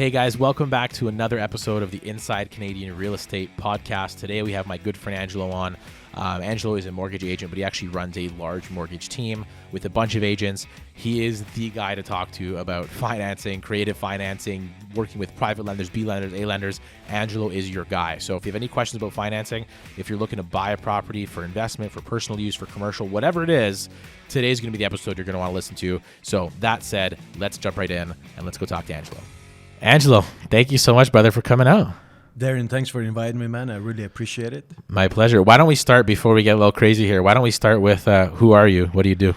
Hey guys, welcome back to another episode of the Inside Canadian Real Estate Podcast. Today we have my good friend Angelo on. Angelo is a mortgage agent, but he actually runs a large mortgage team with a bunch of agents. He is the guy to talk to about financing, creative financing, working with private lenders, B lenders, A lenders. Angelo is your guy. So if you have any questions about financing, if you're looking to buy a property for investment, for personal use, for commercial, whatever it is, today's going to be the episode you're going to want to listen to. So that said, let's jump right in and let's go talk to Angelo. Angelo, thank you so much, brother, for coming out. Darren, thanks for inviting me, man. I really appreciate it. My pleasure. Why don't we start, before we get a little crazy here, why don't we start with who are you? What do you do?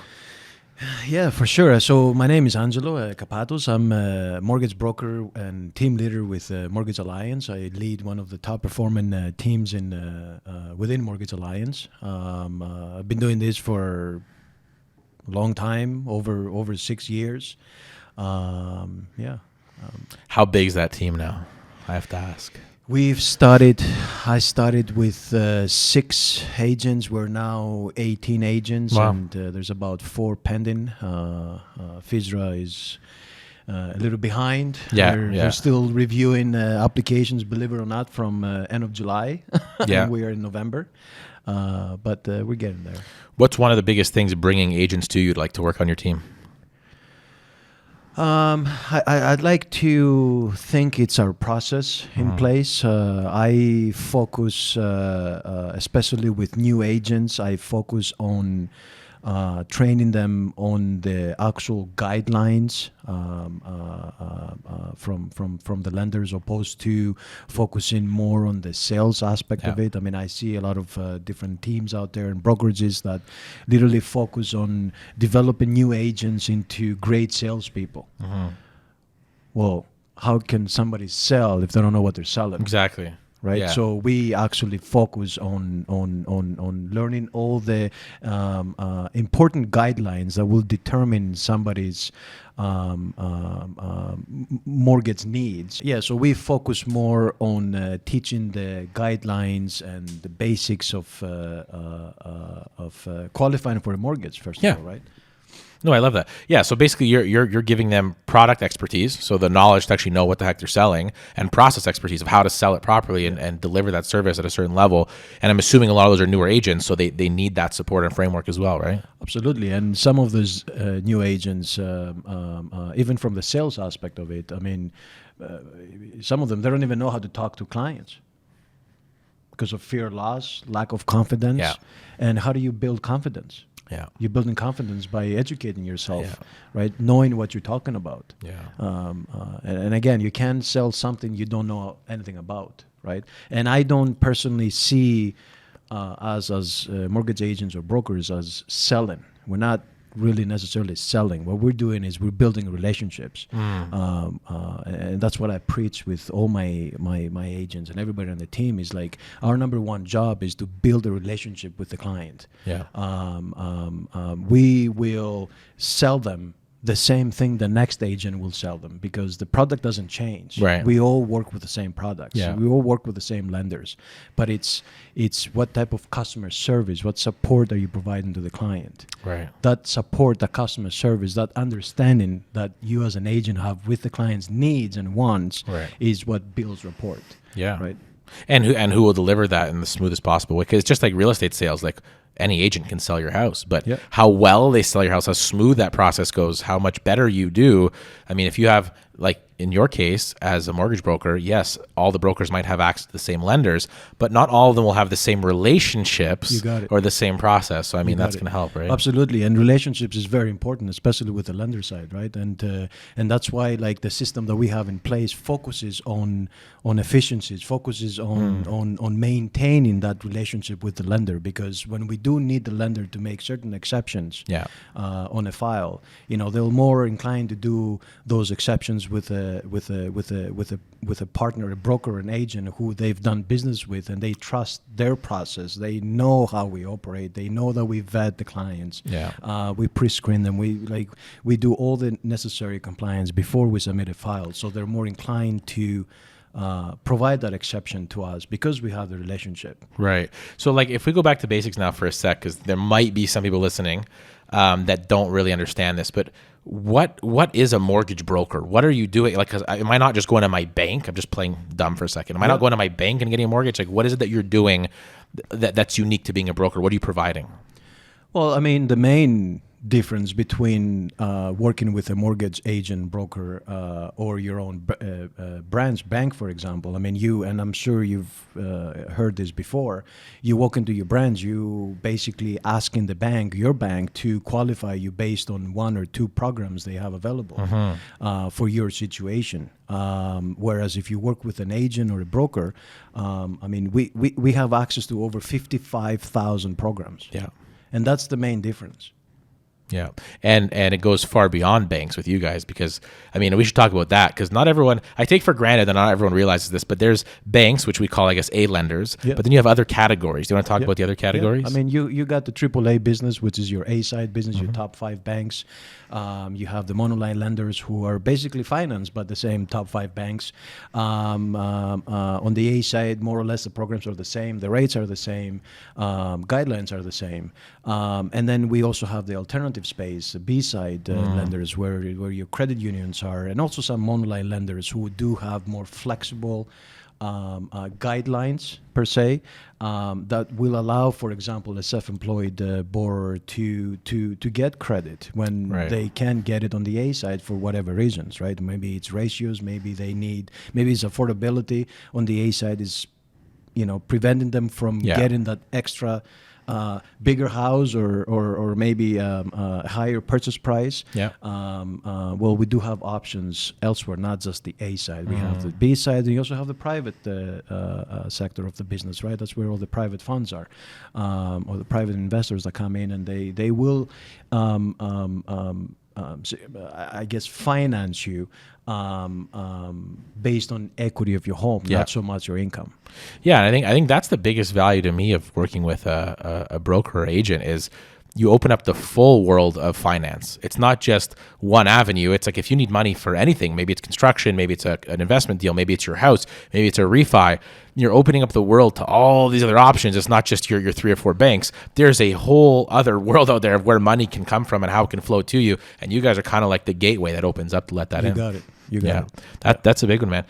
Yeah, for sure. So my name is Angelo Capatos. I'm a mortgage broker and team leader with Mortgage Alliance. I lead one of the top performing teams within Mortgage Alliance. I've been doing this for a long time, over 6 years. How big is that team now? I have to ask. I started with 6 agents. We're now 18 agents. Wow. And there's about 4 pending. FISRA is a little behind. They're still reviewing applications, believe it or not, from end of July. Yeah. We are in November. But we're getting there. What's one of the biggest things bringing agents to you to work on your team? I'd like to think it's our process in place. I focus, especially with new agents, I focus on training them on the actual guidelines from the lenders, opposed to focusing more on the sales aspect of it. I mean, I see a lot of different teams out there and brokerages that literally focus on developing new agents into great salespeople. Well, how can somebody sell if they don't know what they're selling? Exactly. Right. Yeah. So we actually focus on learning all the important guidelines that will determine somebody's mortgage needs. Yeah. So we focus more on teaching the guidelines and the basics of qualifying for a mortgage. First of all, right? No, I love that. Yeah, so basically you're giving them product expertise, so the knowledge to actually know what the heck they're selling, and process expertise of how to sell it properly and deliver that service at a certain level. And I'm assuming a lot of those are newer agents, so they need that support and framework as well, right? Absolutely. And some of those new agents, even from the sales aspect of it, I mean, some of them, they don't even know how to talk to clients because of fear loss, lack of confidence. Yeah. And how do you build confidence? Yeah. You're building confidence by educating yourself, right? Knowing what you're talking about. Yeah. And again, you can't sell something you don't know anything about, right? And I don't personally see us as mortgage agents or brokers as selling. We're not really necessarily selling. What we're doing is we're building relationships. And that's what I preach with all my agents and everybody on the team is like, our number one job is to build a relationship with the client. Yeah. We will sell them the same thing the next agent will sell them because the product doesn't change. Right. We all work with the same products. Yeah. We all work with the same lenders. But it's what type of customer service, what support are you providing to the client? Right. That support, that customer service, that understanding that you as an agent have with the client's needs and wants is what builds rapport. Yeah. Right. And who will deliver that in the smoothest possible way? Because it's just like real estate sales, like any agent can sell your house, but how well they sell your house, how smooth that process goes, how much better you do. I mean, if you have, like in your case as a mortgage broker, yes, all the brokers might have access to the same lenders, but not all of them will have the same relationships or the same process. So I mean, that's going to help, right? Absolutely. And relationships is very important, especially with the lender side, right? And that's why like the system that we have in place focuses on efficiencies, focuses on maintaining that relationship with the lender, because when we do need the lender to make certain exceptions on a file, they're more inclined to do those exceptions with a partner, a broker, an agent who they've done business with, and they trust their process. They know how we operate. They know that we vet the clients. We pre-screen them. We do all the necessary compliance before we submit a file. So they're more inclined to provide that exception to us because we have the relationship. Right. So like if we go back to basics now for a sec, because there might be some people listening that don't really understand this, but what is a mortgage broker? What are you doing? Like, cause am I not just going to my bank? I'm just playing dumb for a second. Am I not going to my bank and getting a mortgage? Like, what is it that you're doing that's unique to being a broker? What are you providing? Well, I mean, the main difference between working with a mortgage agent, broker, or your own branch bank, for example. I mean, and I'm sure you've heard this before. You walk into your branch, you basically asking your bank, to qualify you based on one or two programs they have available for your situation. Whereas if you work with an agent or a broker, I mean, we have access to over 55,000 programs. Yeah. And that's the main difference. Yeah. And it goes far beyond banks with you guys, because, I mean, we should talk about that, because not everyone, I take for granted that not everyone realizes this, but there's banks, which we call, I guess, A lenders, but then you have other categories. Do you want to talk about the other categories? I mean, you got the AAA business, which is your A side business, your top 5 banks. You have the monoline lenders, who are basically financed by the same top 5 banks. On the A side, more or less, the programs are the same, the rates are the same, guidelines are the same. And then we also have the alternative space, the B side lenders, where your credit unions are, and also some monoline lenders who do have more flexible guidelines per se, that will allow, for example, a self-employed borrower to get credit when they can't get it on the A side for whatever reasons, right? Maybe it's ratios, maybe it's affordability on the A side is, preventing them from getting that extra bigger house or maybe a higher purchase price. Well, we do have options elsewhere, not just the A side. We have the B side, and you also have the private sector of the business, right? That's where all the private funds are, or the private investors that come in, and they will I guess finance you based on equity of your home, not so much your income. Yeah, and I think that's the biggest value to me of working with a broker or agent is you open up the full world of finance. It's not just one avenue. It's like if you need money for anything, maybe it's construction, maybe it's an investment deal, maybe it's your house, maybe it's a refi, you're opening up the world to all these other options. It's not just your 3 or 4 banks. There's a whole other world out there of where money can come from and how it can flow to you. And you guys are kind of like the gateway that opens up to let that in. You got it. That's a big one, man.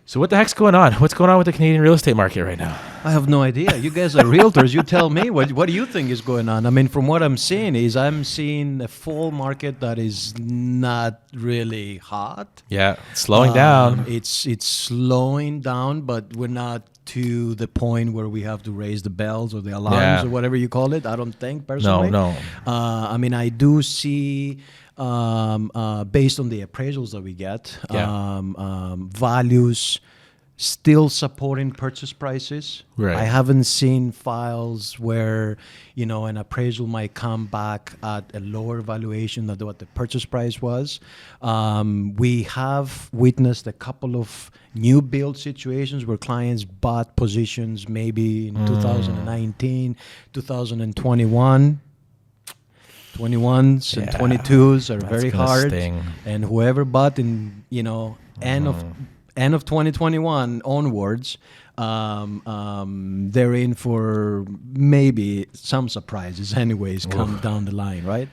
So what the heck's going on? What's going on with the Canadian real estate market right now? I have no idea. You guys are realtors. You tell me. What do you think is going on? I mean, from what I'm seeing a fall market that is not really hot. Yeah, slowing down. It's slowing down, but we're not to the point where we have to raise the bells or the alarms or whatever you call it. I don't think, personally. No. I mean, I do see, based on the appraisals that we get, values still supporting purchase prices. Right. I haven't seen files where, an appraisal might come back at a lower valuation than what the purchase price was. We have witnessed a couple of new build situations where clients bought positions maybe in 2019, 2021. 21s and 22s are very hard, and whoever bought in end of 2021 onwards, they're in for maybe some surprises anyways come down the line, right?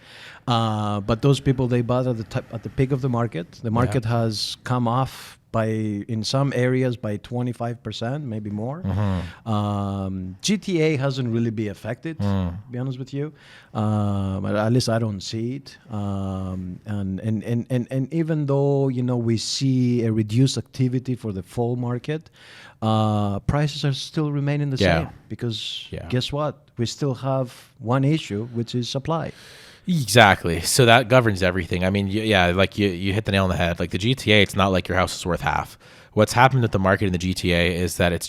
But those people, they bought at the peak of the market. The market has come off in some areas by 25%, maybe more. GTA hasn't really been affected, to be honest with you. But at least I don't see it. And even though we see a reduced activity for the fall market, prices are still remaining the same, because guess what? We still have one issue, which is supply. Exactly. So that governs everything. I mean, like you hit the nail on the head. Like the GTA, it's not like your house is worth half. What's happened with the market in the GTA is that it's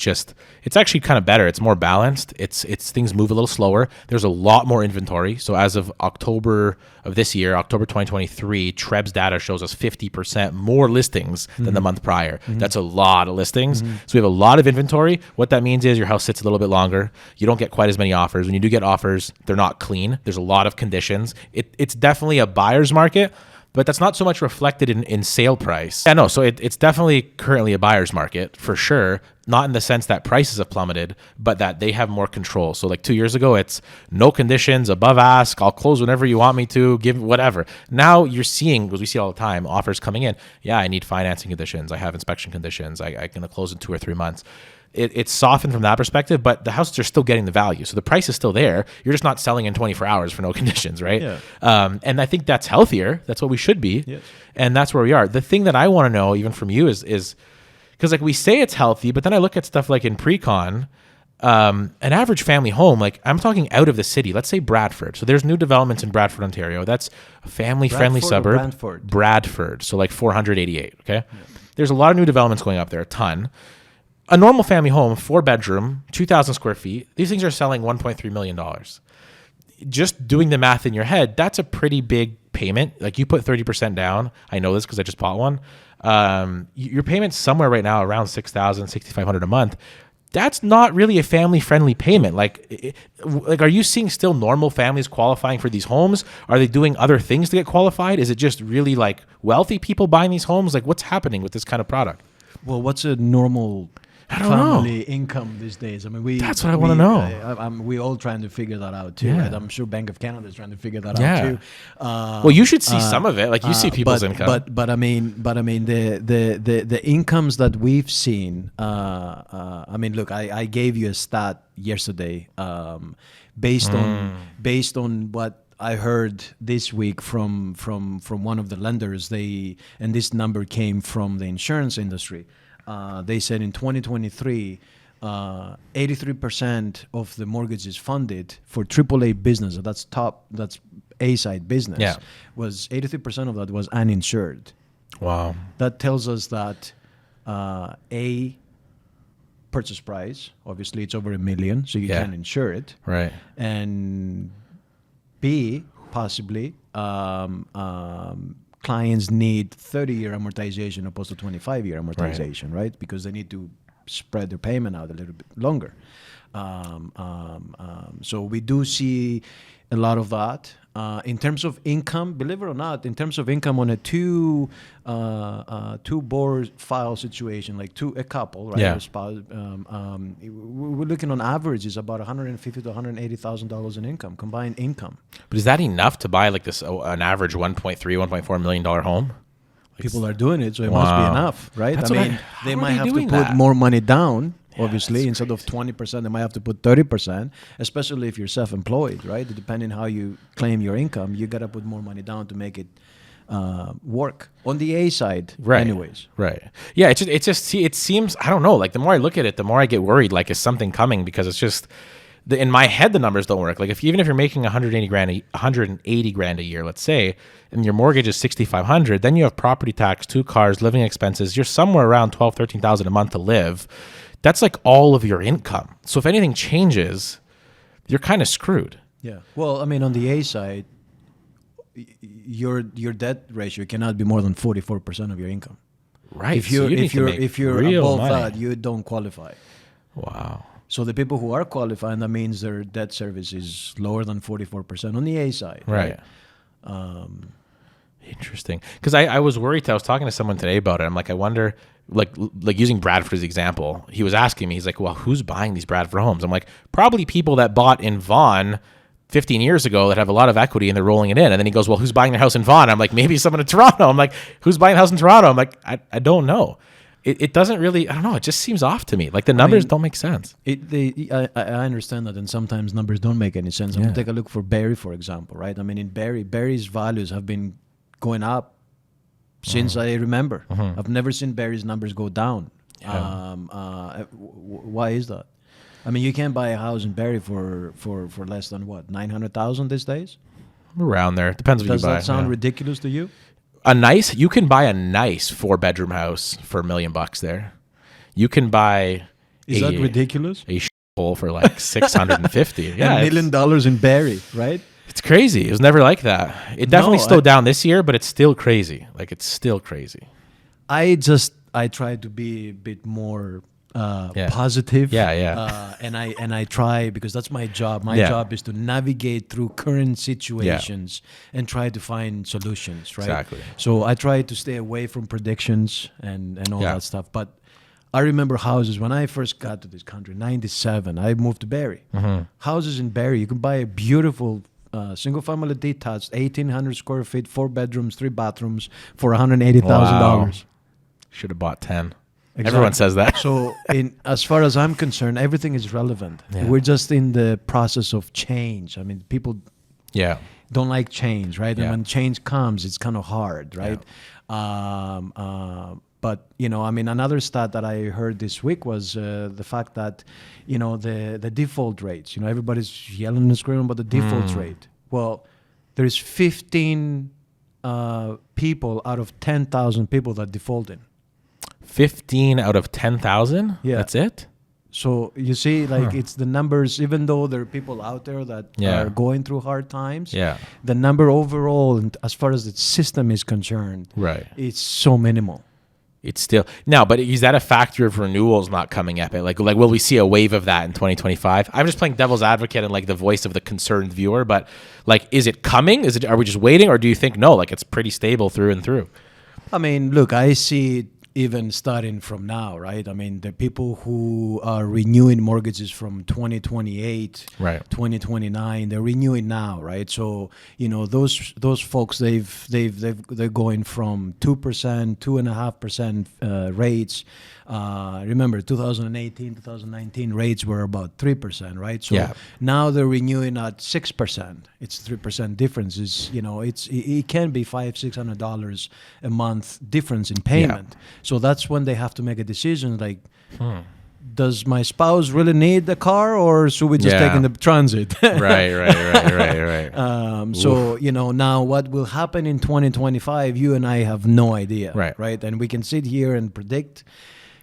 actually kind of better. It's more balanced. It's things move a little slower. There's a lot more inventory. So as of October of this year, October 2023, Treb's data shows us 50% more listings than the month prior. That's a lot of listings. So we have a lot of inventory. What that means is your house sits a little bit longer. You don't get quite as many offers. When you do get offers, they're not clean. There's a lot of conditions. It's definitely a buyer's market, but that's not so much reflected in sale price. Yeah, no, so it's definitely currently a buyer's market for sure, not in the sense that prices have plummeted, but that they have more control. So like 2 years ago, it's no conditions, above ask, I'll close whenever you want me to, give whatever. Now you're seeing, because we see all the time, offers coming in. Yeah, I need financing conditions. I have inspection conditions. I can close in 2 or 3 months. It's softened from that perspective, but the houses are still getting the value. So the price is still there. You're just not selling in 24 hours for no conditions, right? Yeah. And I think that's healthier. That's what we should be. Yes. And that's where we are. The thing that I want to know, even from you, is because like we say it's healthy, but then I look at stuff like in pre-con, an average family home, like I'm talking out of the city, let's say Bradford. So there's new developments in Bradford, Ontario. That's a family-friendly suburb. Bradford. So like 488, okay? Yeah. There's a lot of new developments going up there, a ton. A normal family home, 4-bedroom, 2,000 square feet, these things are selling $1.3 million. Just doing the math in your head, that's a pretty big payment. Like you put 30% down. I know this because I just bought one. Your payment's somewhere right now around $6,000, $6,500 a month. That's not really a family-friendly payment. Like, are you seeing still normal families qualifying for these homes? Are they doing other things to get qualified? Is it just really like wealthy people buying these homes? Like, what's happening with this kind of product? Well, what's a normal family income these days? I mean, that's what I want to know. We all trying to figure that out too. Yeah. Right? I'm sure Bank of Canada is trying to figure that out too. Well, you should see some of it. Like you see people's income. But I mean, the incomes that we've seen. I mean, look, I gave you a stat yesterday, based on what I heard this week from one of the lenders. And this number came from the insurance industry. They said in 2023, 83% of the mortgages funded for AAA business, that's A-side business, was 83% of that was uninsured. Wow. That tells us that A, purchase price, obviously it's over $1 million, so you can insure it. Right. And B, possibly, clients need 30-year amortization opposed to 25-year amortization, right? Because they need to spread their payment out a little bit longer. So we do see a lot of that. In terms of income, believe it or not, in terms of income on a two board file situation, like a couple, right? Yeah. A spouse, we're looking on average is about $150,000 to $180,000 in income, combined income. But is that enough to buy like this an average $1.4 million home? Like people are doing it, so it must be enough, right? That's they might have to put more money down. Obviously, instead of 20%, they might have to put 30%, especially if you're self-employed, right? Depending how you claim your income, you got to put more money down to make it work. On the A side, anyways. Right. Yeah, it seems, I don't know, like the more I look at it, the more I get worried, like is something coming? Because it's just, in my head, the numbers don't work. Like even if you're making $180 grand a year, let's say, and your mortgage is $6,500, then you have property tax, 2 cars, living expenses, you're somewhere around $12,000, $13,000 a month to live. That's like all of your income. So if anything changes, you're kind of screwed. Yeah. Well, I mean, on the A side, your debt ratio cannot be more than 44% of your income. Right. If you're above that, you don't qualify. Wow. So the people who are qualifying, that means their debt service is lower than 44% on the A side. Right. Interesting. Because I was worried. I was talking to someone today about it. I'm like, I wonder, like using Bradford as the example, he was asking me, he's like, well, who's buying these Bradford homes? I'm like, probably people that bought in Vaughan 15 years ago that have a lot of equity and they're rolling it in. And then he goes, well, who's buying their house in Vaughan? I'm like, maybe someone in Toronto. I'm like, who's buying a house in Toronto? I'm like, I don't know. It doesn't really, I don't know. It just seems off to me. Like the numbers don't make sense. I understand that, and sometimes numbers don't make any sense. I'm going to take a look for Barrie, for example, right? I mean, in Barrie's values have been going up since I remember. I've never seen Barrie's numbers go down. Yeah. Why is that? I mean, you can't buy a house in Barrie for less than what, $900,000 these days? Around there. Depends what you buy. Does that sound ridiculous to you? You can buy a nice 4-bedroom house for $1 million there. You can buy. Is that ridiculous? A hole for like $650. Yeah, $1 million in Barrie, right? It's crazy. It was never like that. It definitely slowed down this year, but it's still crazy. Like it's still crazy. I try to be a bit more positive. And I try, because that's my job. My job is to navigate through current situations and try to find solutions, right? Exactly. So I try to stay away from predictions and all that stuff. But I remember houses when I first got to this country, 97. I moved to Barrie. Houses in Barrie, you can buy a beautiful single-family detached, 1,800 square feet, 4 bedrooms, 3 bathrooms for $180,000. Wow. Should have bought 10. Exactly. Everyone says that. So, as far as I'm concerned, everything is relevant. Yeah. We're just in the process of change. I mean, people don't like change, right? Yeah. And when change comes, it's kind of hard, right? But, you know, I mean, another stat that I heard this week was the fact that, you know, the default rates, you know, everybody's yelling and screaming about the default rate. Well, there's 15 people out of 10,000 people that defaulted. 15 out of 10,000? Yeah. That's it? So you see, like it's the numbers, even though there are people out there that are going through hard times, the number overall, and as far as the system is concerned, it's so minimal. It's still now, but is that a factor of renewals not coming up? Like will we see a wave of that in 2025? I'm just playing devil's advocate and like the voice of the concerned viewer, but like, is it coming? Are we just waiting, or do you think no? Like it's pretty stable through and through. I mean, look, I see it even starting from now, right? I mean, the people who are renewing mortgages from 2028, 2029, they're renewing now, right? So, you know, those folks, they're going from 2%, 2.5% rates. Remember, 2018, 2019 rates were about 3%, right? So now they're renewing at 6%. It's 3% difference. You know, it can be $500-$600 a month difference in payment. So that's when they have to make a decision, like, does my spouse really need the car, or should we just take in the transit? Right. So, you know, now what will happen in 2025, you and I have no idea, right? And we can sit here and predict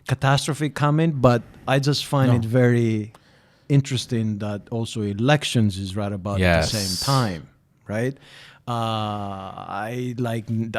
catastrophe coming, but I just find it very interesting that also elections is right about at the same time, right? I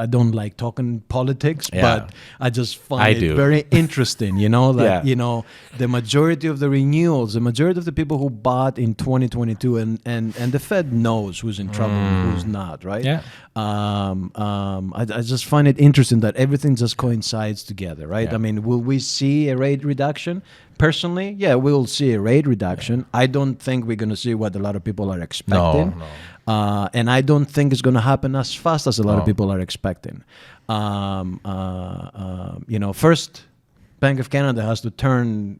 don't like talking politics, but I just find it very interesting, you know, that, you know, the majority of the renewals, the majority of the people who bought in 2022 and the Fed knows who's in trouble and who's not, right? I just find it interesting that everything just coincides together, right? I mean, will we see a rate reduction? Personally, we'll see a rate reduction. I don't think we're going to see what a lot of people are expecting. No. And I don't think it's going to happen as fast as a lot of people are expecting. You know, first, Bank of Canada has to turn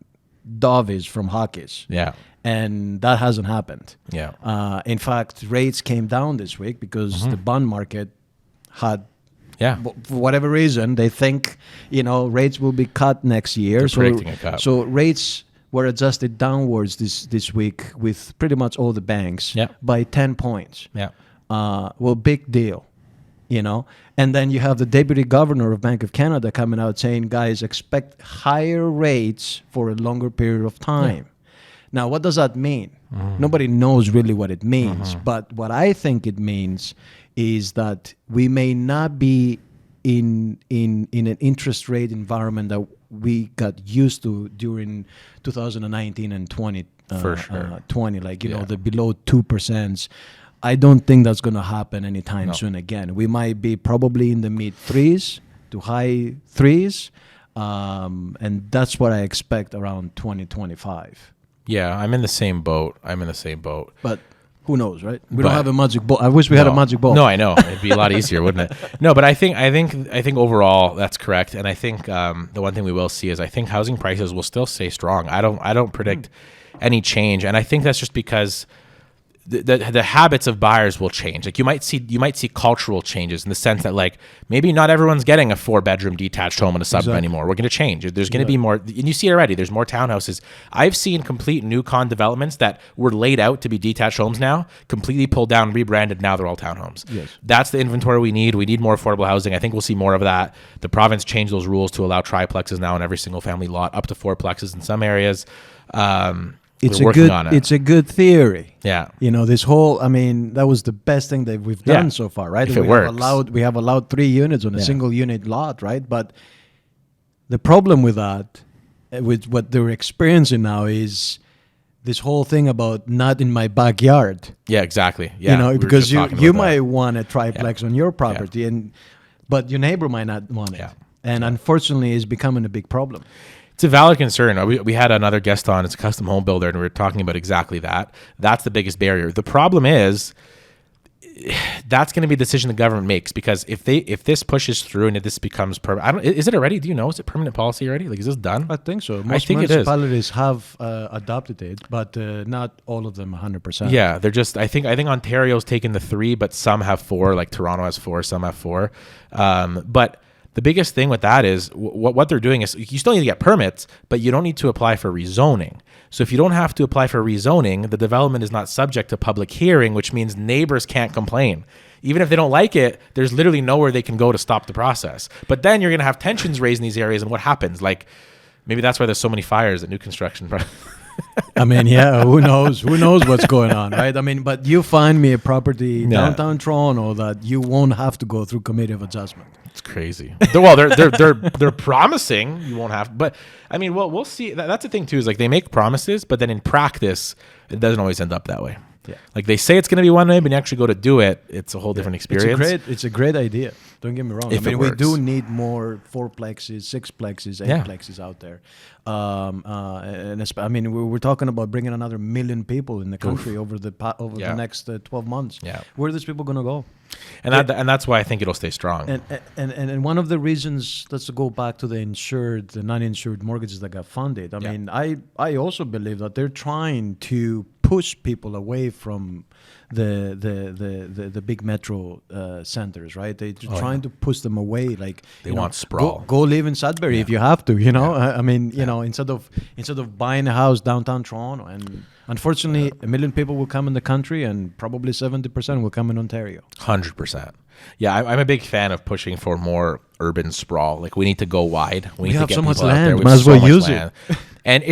dovies from hockeys. And that hasn't happened. In fact, rates came down this week because the bond market had, for whatever reason, they think, you know, rates will be cut next year. So rates were adjusted downwards this week with pretty much all the banks by 10 points. Well, big deal, you know. And then you have the deputy governor of Bank of Canada coming out saying, guys, expect higher rates for a longer period of time. Now, what does that mean? Nobody knows really what it means. But what I think it means is that we may not be in an interest rate environment that we got used to during 2019 and 2020, like, you know, the below 2%. I don't think that's going to happen anytime soon again. We might be probably in the mid 3s to high 3s. And that's what I expect around 2025. Yeah, I'm in the same boat. But who knows, right? We don't have a magic ball. I wish we had a magic ball. No, I know. It'd be a lot easier, wouldn't it? No, but I think overall that's correct. And I think the one thing we will see is I think housing prices will still stay strong. I don't predict any change, and I think that's just because the habits of buyers will change. Like you might see cultural changes in the sense that like maybe not everyone's getting a 4-bedroom detached home in a suburb anymore. We're going to change. There's going to be more, and you see it already. There's more townhouses. I've seen complete new con developments that were laid out to be detached homes now, completely pulled down, rebranded. Now they're all townhomes. That's the inventory we need. We need more affordable housing. I think we'll see more of that. The province changed those rules to allow triplexes now in every single family lot, up to 4plexes in some areas. It's a good theory. Yeah. You know, this whole, I mean, that was the best thing that we've done so far, right? If it works. We have allowed 3 units on a single unit lot, right? But the problem with that, with what they're experiencing now, is this whole thing about not in my backyard. Yeah, exactly. Yeah. You know, because you might want a triplex on your property, but your neighbor might not want it. And unfortunately, it's becoming a big problem. It's a valid concern. We had another guest on. It's a custom home builder, and we were talking about exactly that. That's the biggest barrier. The problem is that's going to be the decision the government makes, because if this pushes through and if this becomes permanent, is it already? Do you know? Is it permanent policy already? Like, is this done? I think so. I think municipalities have adopted it, but not all of them 100%. Yeah, they're just. I think Ontario's taken the 3, but some have 4. Like Toronto has 4, some have 4. But the biggest thing with that is what they're doing is you still need to get permits, but you don't need to apply for rezoning. So if you don't have to apply for rezoning, the development is not subject to public hearing, which means neighbors can't complain. Even if they don't like it, there's literally nowhere they can go to stop the process. But then you're going to have tensions raised in these areas, and what happens? Like, maybe that's why there's so many fires at new construction. I mean, yeah, who knows? Who knows what's going on, right? I mean, but you find me a property downtown Toronto that you won't have to go through committee of adjustment. It's crazy. Well, they're promising you won't have, but I mean, we'll see. That's the thing too, is like they make promises, but then in practice, it doesn't always end up that way. Yeah. Like they say it's going to be one way, but you actually go to do it, it's a whole different experience. It's a great idea. Don't get me wrong. I mean, we do need more 4-plexes, 6-plexes, 8-plexes out there. I mean, we're talking about bringing another 1 million people in the country over the next 12 months. Yeah. Where are these people going to go? And that's why I think it'll stay strong. And one of the reasons, let's go back to the non-insured mortgages that got funded. I mean, I also believe that they're trying to push people away from the big metro centers, right? They're trying to push them away. Like they want sprawl. Go live in Sudbury if you have to. You know, I mean, you know, instead of buying a house downtown Toronto. And unfortunately, 1 million people will come in the country, and probably 70% will come in Ontario. 100%. Yeah, I'm a big fan of pushing for more urban sprawl. Like we need to go wide. We need to get so much people out there. land. Might as well use it. And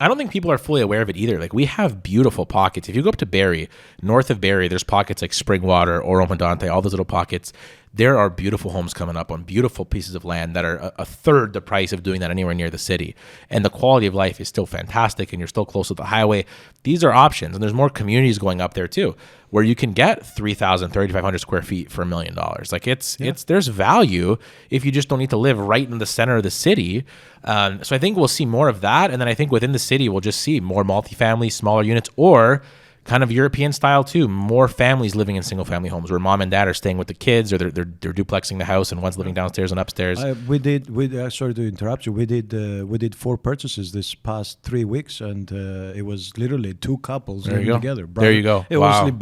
I don't think people are fully aware of it either. Like we have beautiful pockets. If you go up to Barrie, north of Barrie, there's pockets like Springwater, Oro-Medonte, all those little pockets. There are beautiful homes coming up on beautiful pieces of land that are a third the price of doing that anywhere near the city. And the quality of life is still fantastic, and you're still close to the highway. These are options, and there's more communities going up there too, where you can get 3,000, 3,500 square feet for $1 million. Like there's value if you just don't need to live right in the center of the city. So I think we'll see more of that. And then I think within the city, we'll just see more multifamily, smaller units, or kind of European style too. More families living in single family homes where mom and dad are staying with the kids, or they're duplexing the house and one's living downstairs and upstairs. Sorry to interrupt you. We did 4 purchases this past 3 weeks, and it was literally 2 couples living together. There you go. It was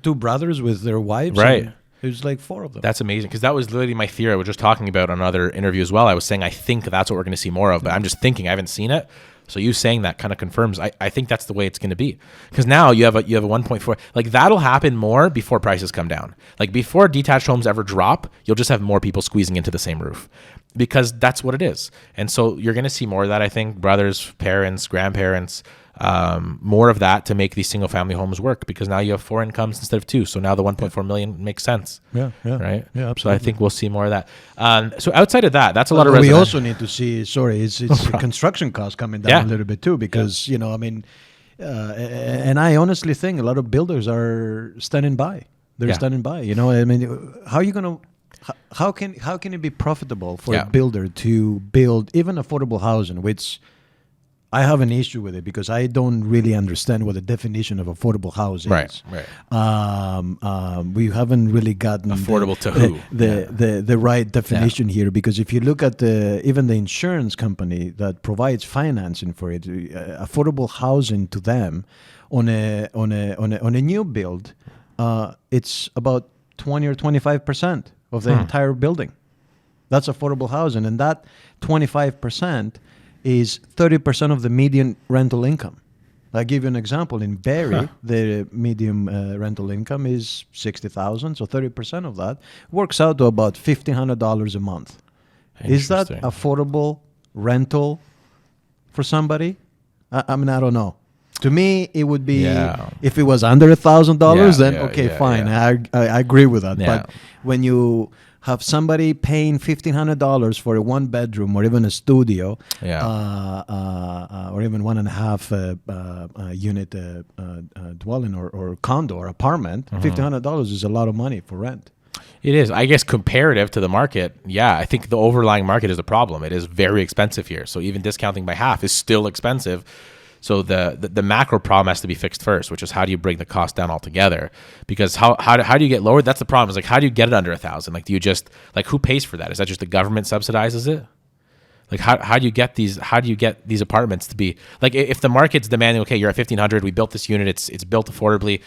two brothers with their wives. Right. It was like 4 of them. That's amazing, because that was literally my theory. I was just talking about another interview as well. I was saying I think that's what we're going to see more of, but I'm just thinking I haven't seen it. So you saying that kind of confirms I think that's the way it's going to be, because now you have a 1.4, like that'll happen more before prices come down. Like before detached homes ever drop, you'll just have more people squeezing into the same roof, because that's what it is. And so you're going to see more of that. I think brothers, parents, grandparents, more of that to make these single family homes work, because now you have 4 incomes instead of 2. So now the 1.4 million makes sense. Yeah. Right. Yeah, absolutely. So I think we'll see more of that. So outside of that, that's a lot of we also need to see, it's construction costs coming down a little bit too, because, you know, I mean, and I honestly think a lot of builders are standing by. They're standing by, you know, I mean, how are you going to, how can it be profitable for a builder to build even affordable housing, which I have an issue with it, because I don't really understand what the definition of affordable house is. Right. We haven't really gotten affordable to who the right definition here, because if you look at even the insurance company that provides financing for it, affordable housing to them on a new build, it's about 20 or 25% of the entire building. That's affordable housing, and that 25% is 30% of the median rental income. I'll give you an example. In Barrie, the medium rental income is $60,000, so 30% of that works out to about $1,500 a month. Is that affordable rental for somebody? I mean, I don't know. To me, it would be, if it was under $1,000, then fine. I agree with that. But when you have somebody paying $1,500 for a 1-bedroom or even a studio, or even 1.5 unit dwelling or condo or apartment, $1,500 is a lot of money for rent. It is. I guess comparative to the market, yeah, I think the overlying market is a problem. It is very expensive here. So even discounting by half is still expensive. So the macro problem has to be fixed first, which is how do you bring the cost down altogether? Because how do you get lower? That's the problem. Is like, how do you get it under 1,000? Like, do you just, like, who pays for that? Is that just the government subsidizes it? Like, how do you get these apartments to be like, if the market's demanding, okay, you're at 1,500, we built this unit, it's built affordably,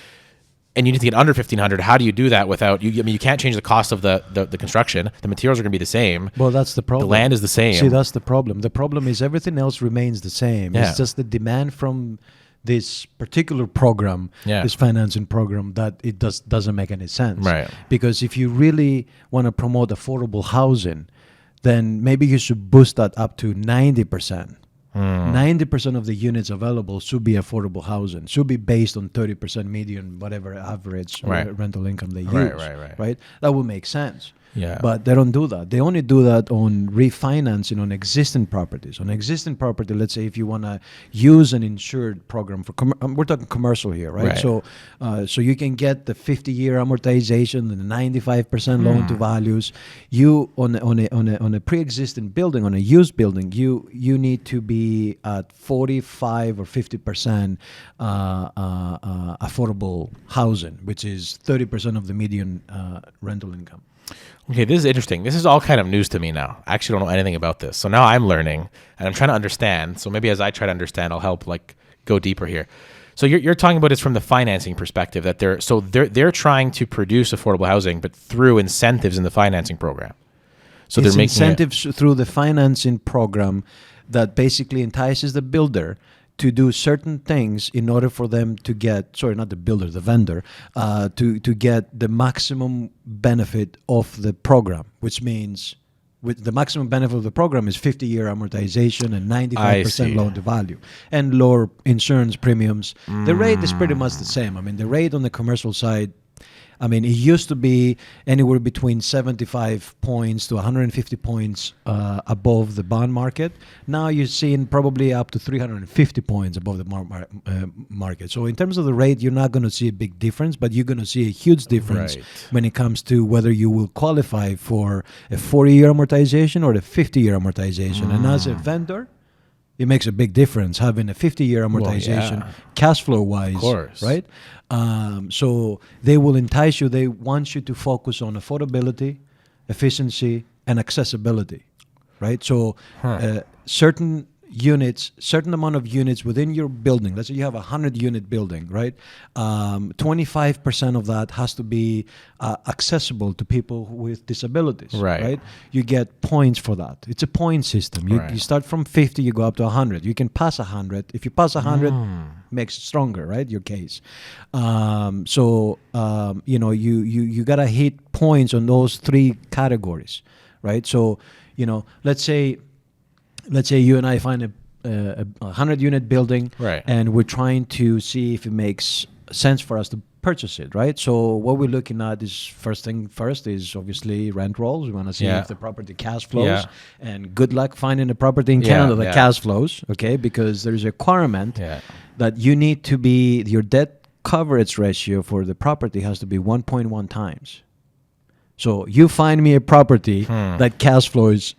and you need to get under 1,500, how do you do that without you? I mean, you can't change the cost of the construction. The materials are going to be the same. Well, that's the problem. The land is the same. See, that's the problem. The problem is everything else remains the same. Yeah. It's just the demand from this particular program, this financing program, that it doesn't make any sense. Right. Because if you really want to promote affordable housing, then maybe you should boost that up to 90%. 90% of the units available should be affordable housing, should be based on 30% median, whatever average rental income they use. Right? That would make sense. Yeah. But they don't do that. They only do that on refinancing on existing properties. On existing property, let's say if you want to use an insured program for, we're talking commercial here, right? So you can get the 50-year amortization and the 95% loan to values. You on a pre-existing building, on a used building, you need to be at 45 or 50% affordable housing, which is 30% of the median rental income. Okay, this is interesting. This is all kind of news to me now. I actually don't know anything about this. So now I'm learning and I'm trying to understand. So maybe as I try to understand, I'll help like go deeper here. So you're talking about it from the financing perspective, that they're trying to produce affordable housing, but through incentives in the financing program. So it's they're making incentives through the financing program that basically entices the builder to do certain things in order for them to get, sorry, not the builder, the vendor, to get the maximum benefit of the program, which means with the maximum benefit of the program is 50-year amortization and 95% loan to value and lower insurance premiums. The rate is pretty much the same. I mean, the rate on the commercial side, I mean, it used to be anywhere between 75 points to 150 points above the bond market. Now you're seeing probably up to 350 points above the market. So in terms of the rate, you're not going to see a big difference, but you're going to see a huge difference when it comes to whether you will qualify for a 40-year amortization or a 50-year amortization. And as a vendor, it makes a big difference having a 50-year amortization, cash flow wise, right? So they will entice you. They want you to focus on affordability, efficiency, and accessibility, right? So certain amount of units within your building. Let's say you have a 100-unit building, right? 25% of that has to be accessible to people with disabilities, right? You get points for that. It's a point system. You start from 50, you go up to 100. You can pass 100. If you pass 100, makes it stronger, right? Your case. You gotta hit points on those three categories, right? So, let's say you and I find a 100-unit building, and we're trying to see if it makes sense for us to purchase it, right? So what we're looking at is first is obviously rent rolls. We want to see if the property cash flows, and good luck finding a property in Canada that cash flows, okay? Because there's a requirement that you need to be, your debt coverage ratio for the property has to be 1.1 times. So you find me a property that cash flows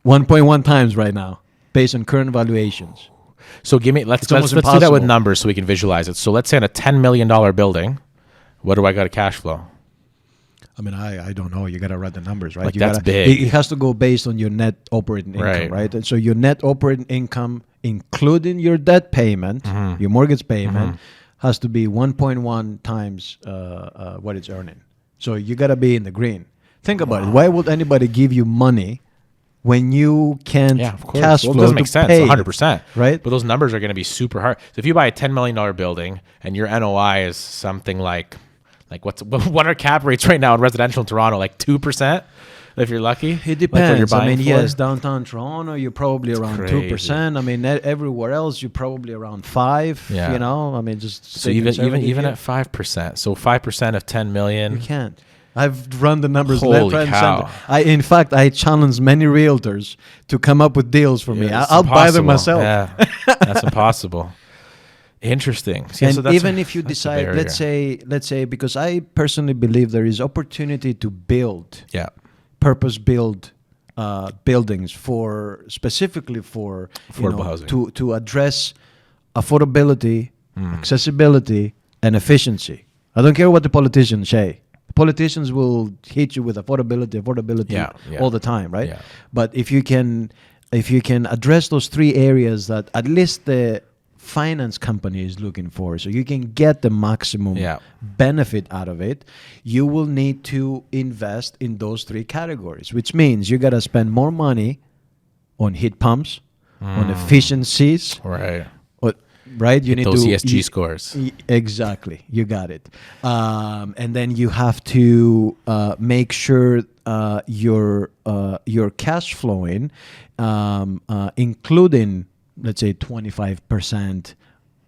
1.1 times right now, based on current valuations. So let's do that with numbers so we can visualize it. So let's say on a $10 million building, what do I got to cash flow? I mean, I don't know. You got to write the numbers, right? Like that's big. It has to go based on your net operating income, right? And so your net operating income, including your debt payment, your mortgage payment, has to be 1.1 times what it's earning. So you got to be in the green. Think about it. Why would anybody give you money when you can't cash flow? It doesn't make sense, 100%. Right? But those numbers are going to be super hard. So if you buy a $10 million building and your NOI is something like what are cap rates right now in residential in Toronto? Like 2%, if you're lucky? It depends. I mean, yes, downtown Toronto, you're probably around 2%. I mean, everywhere else, you're probably around 5%. Yeah. I mean, just so even at 5%. So 5% of 10 million. You can't. I've run the numbers Holy left, right, cow. and center. In fact, I challenge many realtors to come up with deals for me. I'll buy them myself. Yeah, that's impossible. Interesting. See, And so that's even if you that's the decide, barrier. let's say, because I personally believe there is opportunity to build Yeah. purpose-built buildings for specifically for Affordable housing. to address affordability, Hmm. accessibility, and efficiency. I don't care what the politicians say. Politicians will hit you with affordability Yeah, yeah. all the time, right? Yeah. But if you can address those three areas that at least the finance company is looking for, so you can get the maximum Yeah. benefit out of it, you will need to invest in those three categories, which means you got to spend more money on heat pumps, on efficiencies, Right. or, right? You Get need those to ESG scores. Exactly, you got it. And then you have to make sure your cash flowing, including, let's say, 25%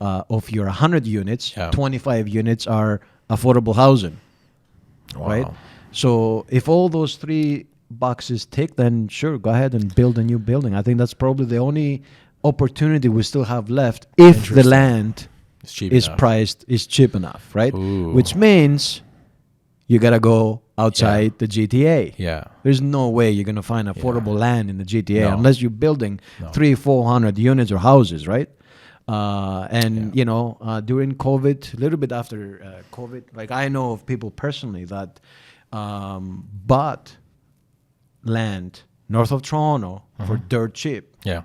of your 100 units. Yeah. 25 units are affordable housing, right? Wow. So if all those three boxes tick, then sure, go ahead and build a new building. I think that's probably the only opportunity we still have left if the Interesting. land It's cheap is enough. cheap enough, right? Ooh. Which means you gotta go outside the GTA. Yeah. There's no way you're gonna find affordable land in the GTA No. unless you're building No. 300-400 units or houses, right? And Yeah. during COVID, a little bit after COVID, like I know of people personally that bought land north of Toronto for dirt cheap, Yeah.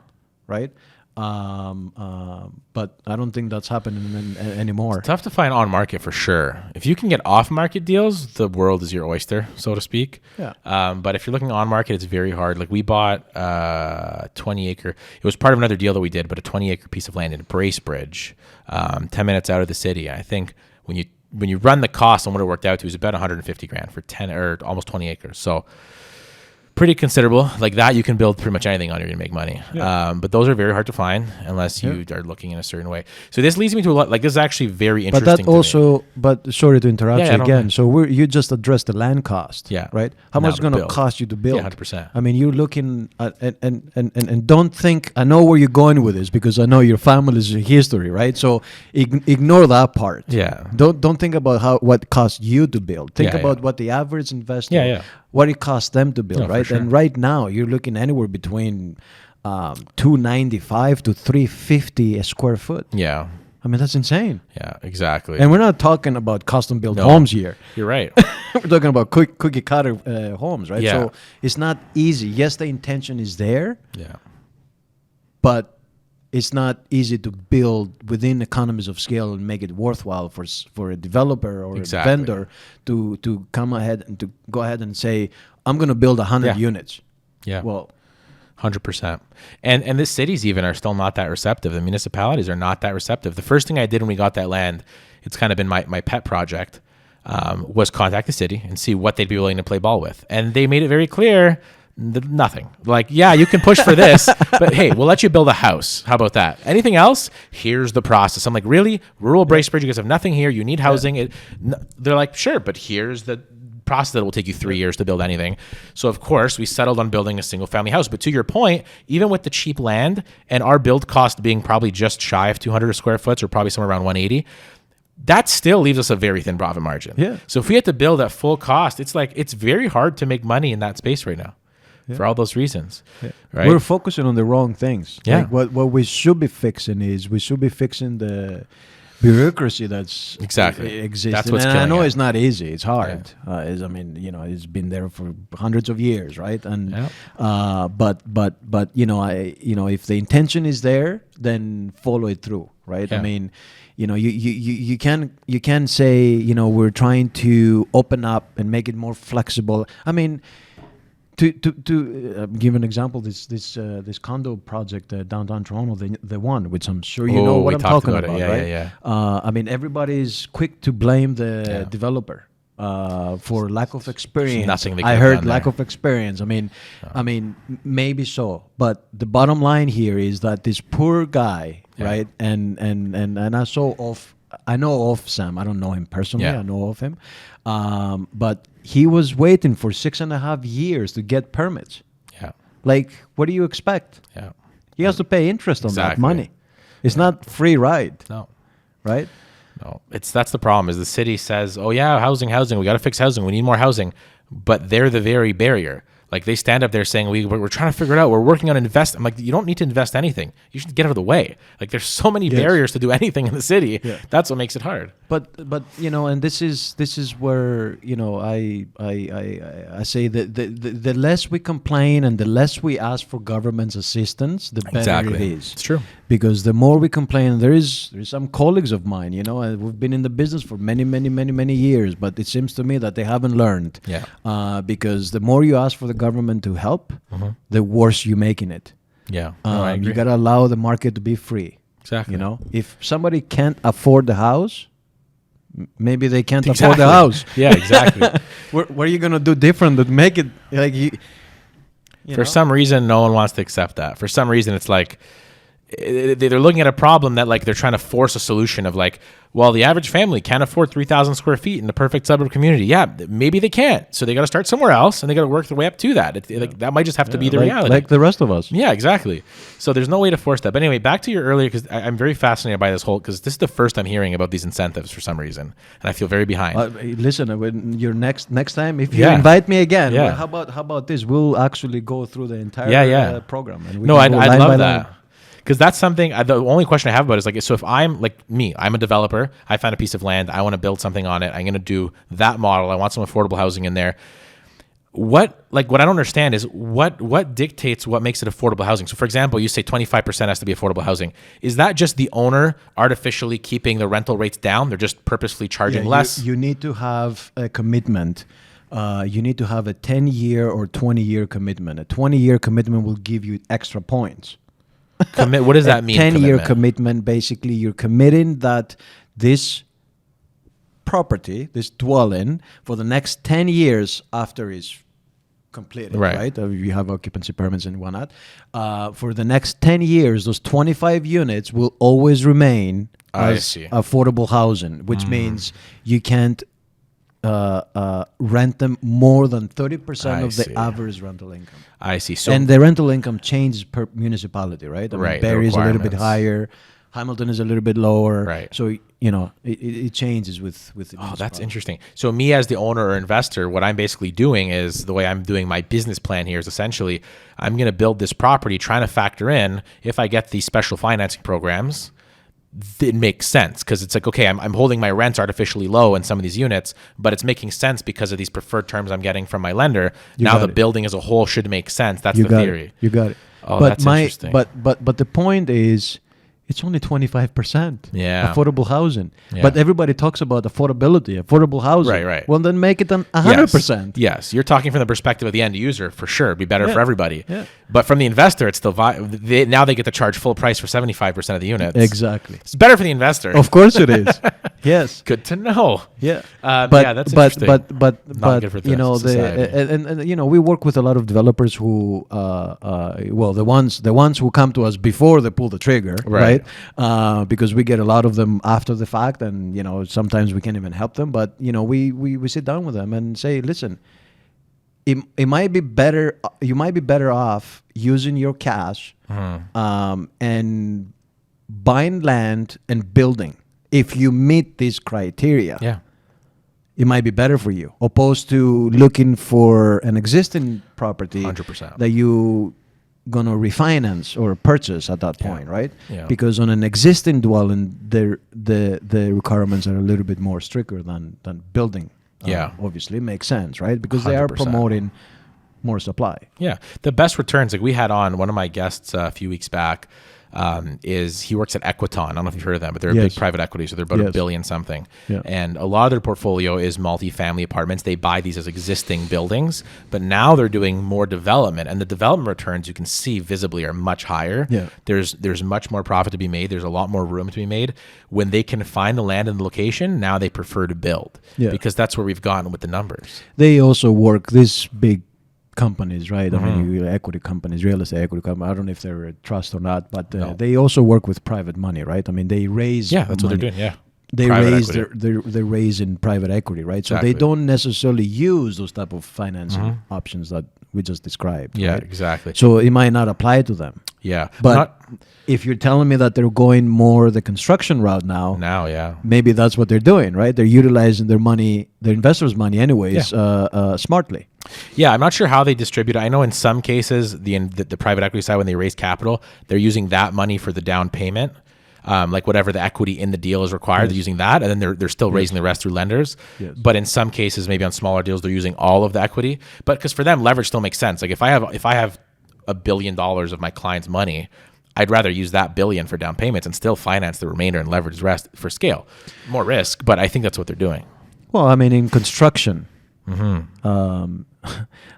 right? But I don't think that's happening anymore. Tough to find on market for sure. If you can get off market deals, the world is your oyster, so to speak. Yeah. But if you're looking on market, it's very hard. Like we bought 20 acre. It was part of another deal that we did, but a 20 acre piece of land in Bracebridge, 10 minutes out of the city. I think when you run the cost on what it worked out to, it was about 150 grand for 10 or almost 20 acres. So pretty considerable. Like that, you can build pretty much anything on. You're gonna make money. Yeah. But those are very hard to find unless you are looking in a certain way. So this leads me to a lot. Like this is actually very But interesting. that also, but sorry to interrupt Yeah, you no, again. So you just addressed the land cost, Yeah. right? How Now much is to going to build. cost you to build? Yeah, 100%. I mean, you're looking at and don't think. I know where you're going with this because I know your family's history, right? So ignore that part. Yeah. Don't think about what cost you to build. Think Yeah, about yeah. what the average investor, Yeah, yeah. what it costs them to build, No, for right? sure. And right now you're looking anywhere between 295 to 350 a square foot. Yeah. I mean, that's insane. Yeah. Exactly. And we're not talking about custom built No. homes here. You're right. We're talking about cookie cutter homes, right? Yeah. So it's not easy. Yes, the intention is there, Yeah. but it's not easy to build within economies of scale and make it worthwhile for a developer or Exactly. a vendor to come ahead and to go ahead and say, I'm going to build 100 Yeah. units. Yeah. Well, 100%. And the cities even are still not that receptive. The municipalities are not that receptive. The first thing I did when we got that land, it's kind of been my pet project, was contact the city and see what they'd be willing to play ball with. And they made it very clear, nothing. Like, yeah, you can push for this, but hey, we'll let you build a house. How about that? Anything else? Here's the process. I'm like, really? Rural Bracebridge, you guys have nothing here. You need housing. They're like, sure, but here's the process that will take you 3 years to build anything. So of course we settled on building a single family house. But to your point, even with the cheap land and our build cost being probably just shy of 200 square foot, or probably somewhere around 180, that still leaves us a very thin profit margin. Yeah. So if we had to build at full cost, it's like, it's very hard to make money in that space right now for all those reasons. Right. we're focusing on the wrong things. Yeah. Like what we should be fixing is we should be fixing the bureaucracy that's Exactly. existing. That's what's and I killing know it. it's not easy. It's hard. It's been there for hundreds of years, right? And but if the intention is there, then follow it through, right? Yeah. I mean, you can say we're trying to open up and make it more flexible. I mean, to give an example, this condo project downtown Toronto, the one which I'm sure you know what I'm talking about, Yeah, right? yeah. I mean, everybody's quick to blame the developer for lack of experience. nothing they could I have heard done lack there. of experience. I mean, maybe so, but the bottom line here is that this poor guy, right? And I know of Sam. I don't know him personally. Yeah. I know of him, but he was waiting for 6.5 years to get permits. Yeah. Like, what do you expect? Yeah. He has to pay interest on that Exactly. money. It's not free ride. No. right? No, that's the problem. Is the city says, "Oh yeah, housing, we got to fix housing. We need more housing," but they're the very barrier. Like they stand up there saying, "We're trying to figure it out. We're working on invest." I'm like, you don't need to invest anything. You should get out of the way. Like there's so many barriers to do anything in the city. Yeah. That's what makes it hard. But and this is where I say that the less we complain and the less we ask for government's assistance, the better it is. It's true. Because the more we complain, there's some colleagues of mine, we've been in the business for many years, but it seems to me that they haven't learned. Yeah. Because the more you ask for the government to help, the worse you're making it. Yeah. You got to allow the market to be free. Exactly. If somebody can't afford the house, maybe they can't afford the house. Yeah, exactly. What are you gonna do different to make it like you? For some reason, no one wants to accept that. For some reason, it's like they're looking at a problem that like they're trying to force a solution of like, well, the average family can't afford 3,000 square feet in the perfect suburb community. Yeah, maybe they can't. So they got to start somewhere else, and they got to work their way up to that. Like that might just have to be the reality, like the rest of us. Yeah, exactly. So there's no way to force that. But anyway, back to your earlier, because I'm very fascinated by this whole, because this is the first I'm hearing about these incentives for some reason, and I feel very behind. Listen, when you're next time, if you invite me again, well, how about this? We'll actually go through the entire program. And I'd love that. Because that's something, the only question I have about it is like, so if I'm like me, I'm a developer, I found a piece of land, I want to build something on it, I'm going to do that model, I want some affordable housing in there. What I don't understand is what dictates what makes it affordable housing? So for example, you say 25% has to be affordable housing. Is that just the owner artificially keeping the rental rates down? They're just purposefully charging less? You need to have a commitment. You need to have a 10-year or 20-year commitment. A 20-year commitment will give you extra points. What does that mean? 10-year commitment, basically, you're committing that this property, this dwelling, for the next 10 years after it's completed, right? You have occupancy permits and whatnot. For the next 10 years, those 25 units will always remain as affordable housing, which means you can't rent them more than 30% of the average rental income. I see. So, and the rental income changes per municipality, right? I mean, Barrie is a little bit higher, Hamilton is a little bit lower. Right. So it changes with. Oh, that's interesting. So me as the owner or investor, what I'm basically doing is the way I'm doing my business plan here is essentially I'm going to build this property, trying to factor in if I get these special financing programs. It makes sense because it's like, okay, I'm holding my rents artificially low in some of these units, but it's making sense because of these preferred terms I'm getting from my lender. Now the building as a whole should make sense. That's the theory. You got it. Oh, that's interesting. But the point is, it's only 25% affordable housing. Yeah. But everybody talks about affordable housing. Right. Well, then make it 100%. Yes. You're talking from the perspective of the end user, for sure. It'd be better for everybody. Yeah. But from the investor, it's still now they get to charge full price for 75% of the units. Exactly. It's better for the investor. Of course it is. Yes. Good to know. Yeah. That's interesting. But not good for and we work with a lot of developers who the ones who come to us before they pull the trigger, right? Because we get a lot of them after the fact, and sometimes we can't even help them. But we sit down with them and say, listen, it might be better. You might be better off using your cash and buying land and building if you meet these criteria. Yeah, it might be better for you, opposed to looking for an existing property 100% that you gonna refinance or purchase at that point, right? Yeah. Because on an existing dwelling, the requirements are a little bit more stricter than building. Obviously, makes sense, right? Because 100%. They are promoting more supply. Yeah, the best returns. Like we had on one of my guests a few weeks back. Is he works at Equiton. I don't know if you've heard of them, but they're a big private equity, so they're about $1 billion something. Yeah. And a lot of their portfolio is multi-family apartments. They buy these as existing buildings, but now they're doing more development, and the development returns you can see visibly are much higher. Yeah. There's much more profit to be made. There's a lot more room to be made. When they can find the land and the location, now they prefer to build because that's where we've gotten with the numbers. They also work this big companies, right? I mean, equity companies, real estate equity companies. I don't know if they're a trust or not, but they also work with private money, right? I mean, they raise that's money. What they're doing. Yeah, they raise they raise in private equity, right? Exactly. So they don't necessarily use those type of financing options that we just described. Yeah, right? exactly. So it might not apply to them. Yeah. But if you're telling me that they're going more the construction route now, yeah. maybe that's what they're doing, right? They're utilizing their money, their investors' money anyways, smartly. Yeah, I'm not sure how they distribute it. I know in some cases, the private equity side, when they raise capital, they're using that money for the down payment. Like whatever the equity in the deal is required, they're using that, and then they're still raising the rest through lenders. Yes. But in some cases, maybe on smaller deals, they're using all of the equity. But because for them, leverage still makes sense. Like if I have $1 billion of my client's money, I'd rather use that $1 billion for down payments and still finance the remainder and leverage the rest for scale. More risk, but I think that's what they're doing. Well, I mean, in construction,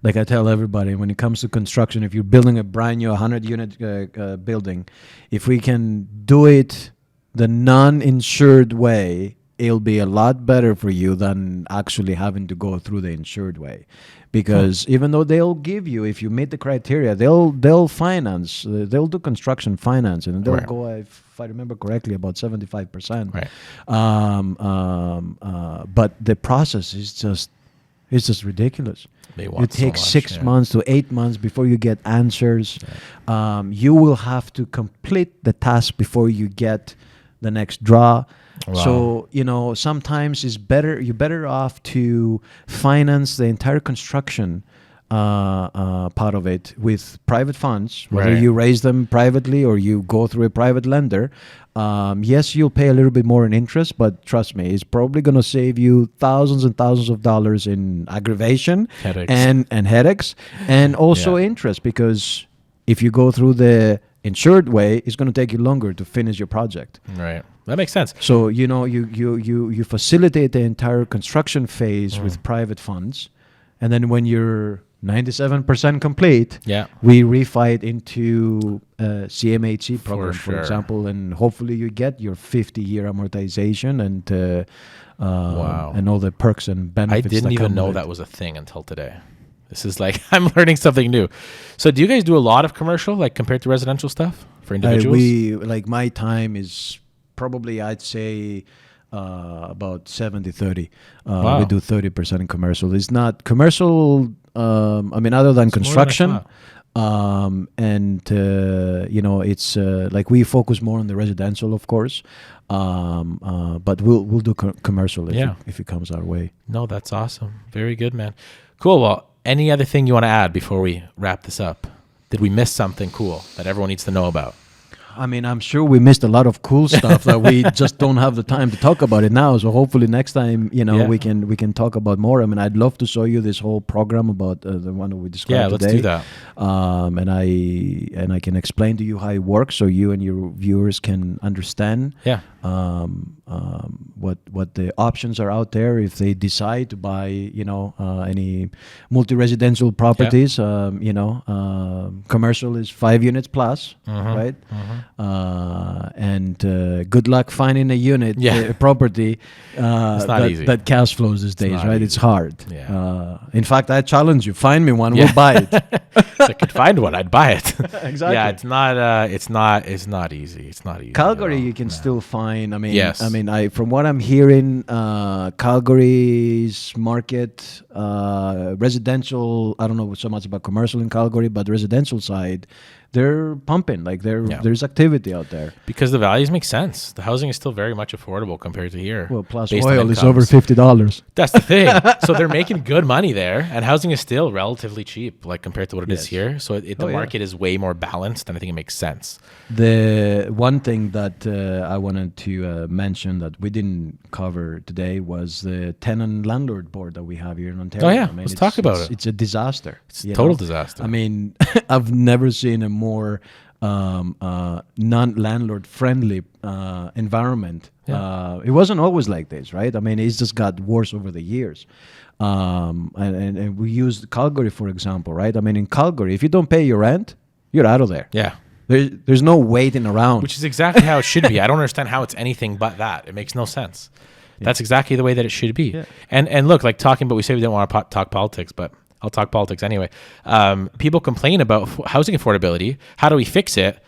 like I tell everybody, when it comes to construction, if you're building a brand new 100-unit building, if we can do it the non-insured way, it'll be a lot better for you than actually having to go through the insured way. Because even though they'll give you, if you meet the criteria, they'll finance, they'll do construction financing, and they'll go, if I remember correctly, about 75%. Right. But the process is just ridiculous. It takes 6 months to 8 months before you get answers. Yeah. You will have to complete the task before you get the next draw. Wow. So, sometimes you're better off to finance the entire construction part of it with private funds, whether you raise them privately or you go through a private lender. Yes, you'll pay a little bit more in interest, but trust me, it's probably going to save you thousands and thousands of dollars in aggravation and headaches, and also interest, because if you go through the insured way, it's going to take you longer to finish your project. Right. That makes sense. So, you facilitate the entire construction phase with private funds, and then when you're 97% complete, we refi it into a CMHC program, for example, and hopefully you get your 50-year amortization and and all the perks and benefits. I didn't even know that was a thing until today. This is like, I'm learning something new. So do you guys do a lot of commercial, like compared to residential stuff for individuals? My time is probably, I'd say, about 70-30. We do 30% in commercial. It's not commercial, other than construction. It's like we focus more on the residential, of course. But we'll do commercial if it comes our way. No, that's awesome. Very good, man. Cool. Well, any other thing you want to add before we wrap this up? Did we miss something cool that everyone needs to know about? I'm sure we missed a lot of cool stuff that we just don't have the time to talk about it now. So hopefully next time, we can talk about more. I'd love to show you this whole program about the one that we described today. Let's do that. And I can explain to you how it works, so you and your viewers can understand. What the options are out there if they decide to buy, any multi-residential properties. Commercial is 5 units plus, right? And good luck finding a unit, a property that cash flows these days, right? Easy. It's hard. In fact, I challenge you: find me one, we'll buy it. If I could find one, I'd buy it. Exactly. Yeah, it's not easy. It's not easy. Calgary, you can still find. From what I'm hearing, Calgary's market, residential. I don't know so much about commercial in Calgary, but the residential side, they're pumping. Like there's activity out there because the values make sense. The housing is still very much affordable compared to here. Well, plus oil is over $50. That's the thing. So they're making good money there, and housing is still relatively cheap, like compared to what it is here. So the market is way more balanced, and I think it makes sense. The one thing that I wanted to mention that we didn't cover today was the tenant landlord board that we have here in Ontario. Oh yeah, let's talk about it. It's a disaster. It's a total disaster. I've never seen a more non-landlord friendly environment. It wasn't always like this, right? It's just got worse over the years. And we used Calgary, for example, right? In Calgary, if you don't pay your rent, you're out of there. Yeah. There's no waiting around. Which is exactly how it should be. I don't understand how it's anything but that. It makes no sense. That's exactly the way that it should be. Yeah. And look, like talking, but we say we didn't want to talk politics, but I'll talk politics anyway. People complain about housing affordability. How do we fix it?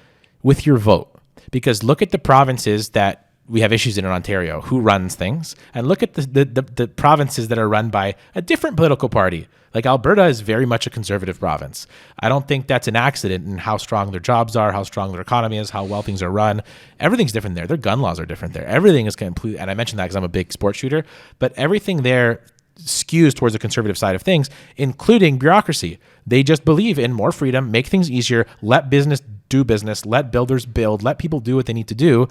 With your vote. Because look at the provinces that we have issues in Ontario. Who runs things? And look at the provinces that are run by a different political party. Like Alberta is very much a conservative province. I don't think that's an accident in how strong their jobs are, how strong their economy is, how well things are run. Everything's different there. Their gun laws are different there. Everything is completely, and I mentioned that because I'm a big sports shooter, but everything there skews towards the conservative side of things, including bureaucracy. They just believe in more freedom, make things easier, let business do business, let builders build, let people do what they need to do.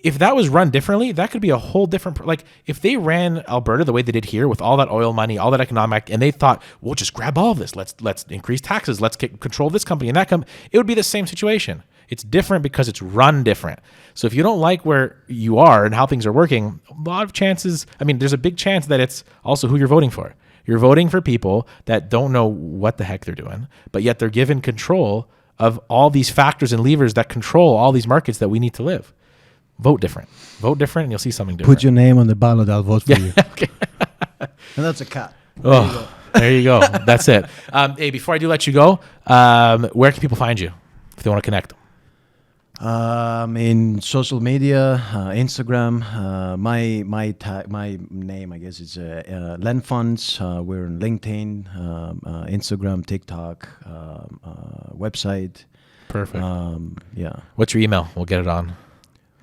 If that was run differently, that could be a whole different, like if they ran Alberta the way they did here with all that oil money, all that economic, and they thought, we'll just grab all of this. Let's increase taxes. Let's control this company and that company. It would be the same situation. It's different because it's run different. So if you don't like where you are and how things are working, a lot of chances, I mean, there's a big chance that it's also who you're voting for. You're voting for people that don't know what the heck they're doing, but yet they're given control of all these factors and levers that control all these markets that we need to live. Vote different, and you'll see something different. Put your name on the ballot. I'll vote for you. Okay. And that's a cat. There you go. That's it. Hey, before I do let you go, where can people find you if they want to connect? In social media, Instagram. My name, I guess, is Len Funds. We're on LinkedIn, Instagram, TikTok, website. Perfect. Yeah. What's your email? We'll get it on.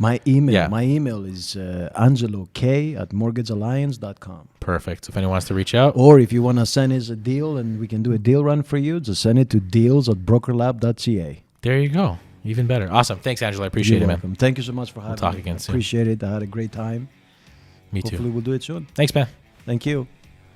My email is angelok@mortgagealliance.com. Perfect. So if anyone wants to reach out. Or if you want to send us a deal and we can do a deal run for you, just send it to deals@brokerlab.ca. There you go. Even better. Awesome. Thanks, Angelo. I appreciate it, man. Thank you so much for having me. We'll talk again soon. Appreciate it. I had a great time. Me too. Hopefully we'll do it soon. Thanks, man. Thank you.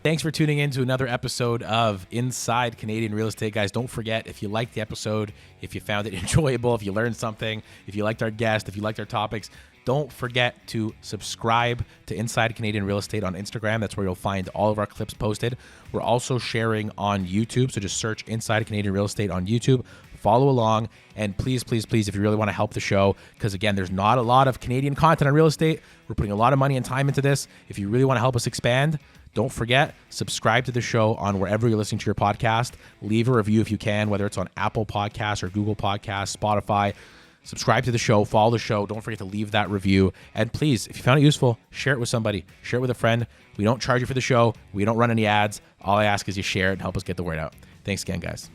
Thanks for tuning in to another episode of Inside Canadian Real Estate. Guys, don't forget, if you liked the episode, if you found it enjoyable, if you learned something, if you liked our guest, if you liked our topics, don't forget to subscribe to Inside Canadian Real Estate on Instagram. That's where you'll find all of our clips posted. We're also sharing on YouTube, so just search Inside Canadian Real Estate on YouTube. Follow along, and please, please, please, if you really want to help the show, because again, there's not a lot of Canadian content on real estate. We're putting a lot of money and time into this. If you really want to help us expand, don't forget, subscribe to the show on wherever you're listening to your podcast. Leave a review if you can, whether it's on Apple Podcasts or Google Podcasts, Spotify. Subscribe to the show, follow the show. Don't forget to leave that review. And please, if you found it useful, share it with somebody. Share it with a friend. We don't charge you for the show. We don't run any ads. All I ask is you share it and help us get the word out. Thanks again, guys.